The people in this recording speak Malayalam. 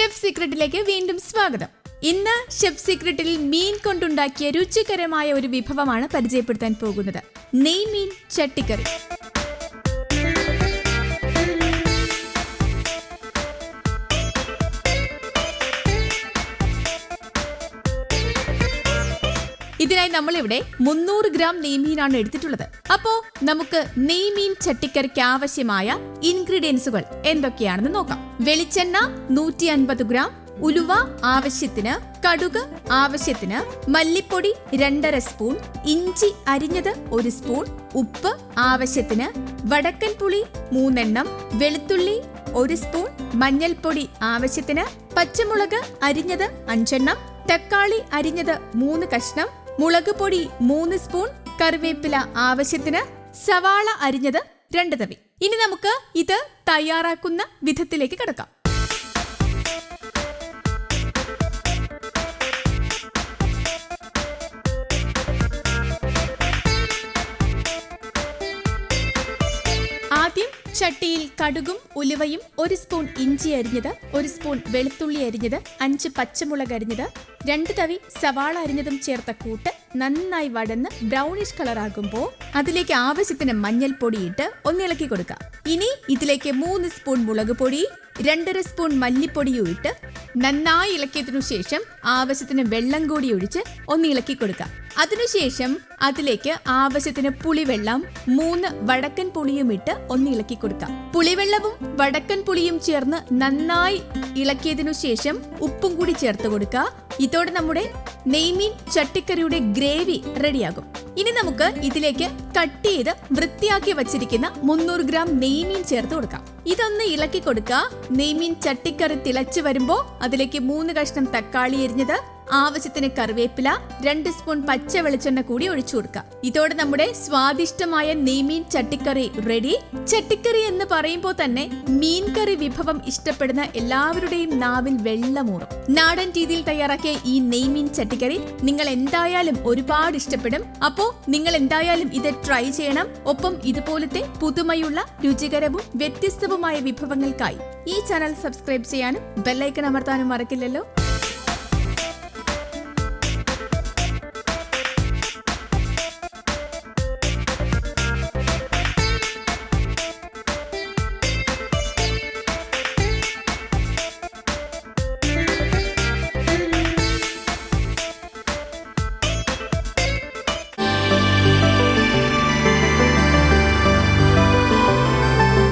ഷെഫ് സീക്രട്ടിലേക്ക് വീണ്ടും സ്വാഗതം. ഇന്ന് ഷെഫ് സീക്രട്ടിൽ മീൻ കൊണ്ടുണ്ടാക്കിയ രുചികരമായ ഒരു വിഭവമാണ് പരിചയപ്പെടുത്താൻ പോകുന്നത്. നെയ്മീൻ ചട്ടിക്കറി. ഇതിനായി നമ്മളിവിടെ 300 ഗ്രാം നെയ്മീനാണ് എടുത്തിട്ടുള്ളത്. അപ്പോ നമുക്ക് നെയ്മീൻ ചട്ടിക്കറിക്ക് ആവശ്യമായ ഇൻഗ്രീഡിയൻസുകൾ എന്തൊക്കെയാണെന്ന് നോക്കാം. വെളിച്ചെണ്ണ 150 ഗ്രാം, ഉലുവ ആവശ്യത്തിന്, കടുക് ആവശ്യത്തിന്, മല്ലിപ്പൊടി 2.5 സ്പൂൺ, ഇഞ്ചി അരിഞ്ഞത് 1 സ്പൂൺ, ഉപ്പ് ആവശ്യത്തിന്, വടക്കൻ പുളി 3 എണ്ണം, വെളുത്തുള്ളി 1 സ്പൂൺ, മഞ്ഞൾപ്പൊടി ആവശ്യത്തിന്, പച്ചമുളക് അരിഞ്ഞത് 5 എണ്ണം, തക്കാളി അരിഞ്ഞത് 3 കഷ്ണം, മുളക് പൊടി 3 സ്പൂൺ, കറിവേപ്പില ആവശ്യത്തിന്, സവാള അരിഞ്ഞത് 2 തവി. ഇനി നമുക്ക് ഇത് തയ്യാറാക്കുന്ന വിധത്തിലേക്ക് കടക്കാം. ആദ്യം ചട്ടിയിൽ കടുകും ഉലുവയും 1 സ്പൂൺ ഇഞ്ചി അരിഞ്ഞത്, 1 സ്പൂൺ വെളുത്തുള്ളി അരിഞ്ഞത്, 5 പച്ചമുളക് അരിഞ്ഞത്, 2 തവി സവാള അരിഞ്ഞതും ചേർത്ത കൂട്ട് നന്നായി വടന്ന് ബ്രൗണിഷ് കളർ ആകുമ്പോൾ അതിലേക്ക് ആവശ്യത്തിന് മഞ്ഞൾപ്പൊടി ഇട്ട് ഒന്നിളക്കി കൊടുക്കുക. ഇനി ഇതിലേക്ക് 3 സ്പൂൺ മുളക് പൊടി, 2.5 സ്പൂൺ മല്ലിപ്പൊടിയും ഇട്ട് നന്നായി ഇളക്കിയതിനു ശേഷം ആവശ്യത്തിന് വെള്ളം കൂടി ഒഴിച്ച് ഒന്നിളക്കി കൊടുക്കുക. അതിനുശേഷം അതിലേക്ക് ആവശ്യത്തിന് പുളിവെള്ളം, 3 വടക്കൻ പുളിയും ഇട്ട് ഒന്നിളക്കി കൊടുക്കുക. പുളിവെള്ളവും വടക്കൻ പുളിയും ചേർന്ന് നന്നായി ഇളക്കിയതിനു ശേഷം ഉപ്പും കൂടി ചേർത്ത് കൊടുക്കുക. ഇതോടെ നമ്മുടെ നെയ്മീൻ ചട്ടിക്കറിയുടെ ഗ്രേവി റെഡിയാകും. ഇനി നമുക്ക് ഇതിലേക്ക് കട്ട് ചെയ്ത് വൃത്തിയാക്കി വച്ചിരിക്കുന്ന 300 ഗ്രാം നെയ്മീൻ ചേർത്ത് കൊടുക്കാം. ഇതൊന്ന് ഇളക്കി കൊടുക്കുക. നെയ്മീൻ ചട്ടിക്കറി തിളച്ചു വരുമ്പോൾ അതിലേക്ക് 3 കഷ്ണം തക്കാളി എരിഞ്ഞത്, ആവശ്യത്തിന് കറിവേപ്പില, 2 സ്പൂൺ പച്ച വെളിച്ചെണ്ണ കൂടി ഒഴിച്ചു കൊടുക്കുക. ഇതോടെ നമ്മുടെ സ്വാദിഷ്ടമായ നെയ്മീൻ ചട്ടിക്കറി റെഡി. ചട്ടിക്കറി എന്ന് പറയുമ്പോൾ തന്നെ മീൻ കറി വിഭവം ഇഷ്ടപ്പെടുന്ന എല്ലാവരുടെയും നാവിൽ വെള്ളമൂറും. നാടൻ രീതിയിൽ തയ്യാറാക്കിയ ഈ നെയ്മീൻ ചട്ടിക്കറി നിങ്ങൾ എന്തായാലും ഒരുപാട് ഇഷ്ടപ്പെടും. അപ്പോ നിങ്ങൾ എന്തായാലും ഇത് ട്രൈ ചെയ്യണം. ഒപ്പം ഇതുപോലത്തെ പുതുമയുള്ള രുചികരവും വ്യത്യസ്തവുമായ വിഭവങ്ങൾക്കായി ഈ ചാനൽ സബ്സ്ക്രൈബ് ചെയ്യാനും ബെല്ലൈക്കൺ അമർത്താനും മറക്കില്ലല്ലോ.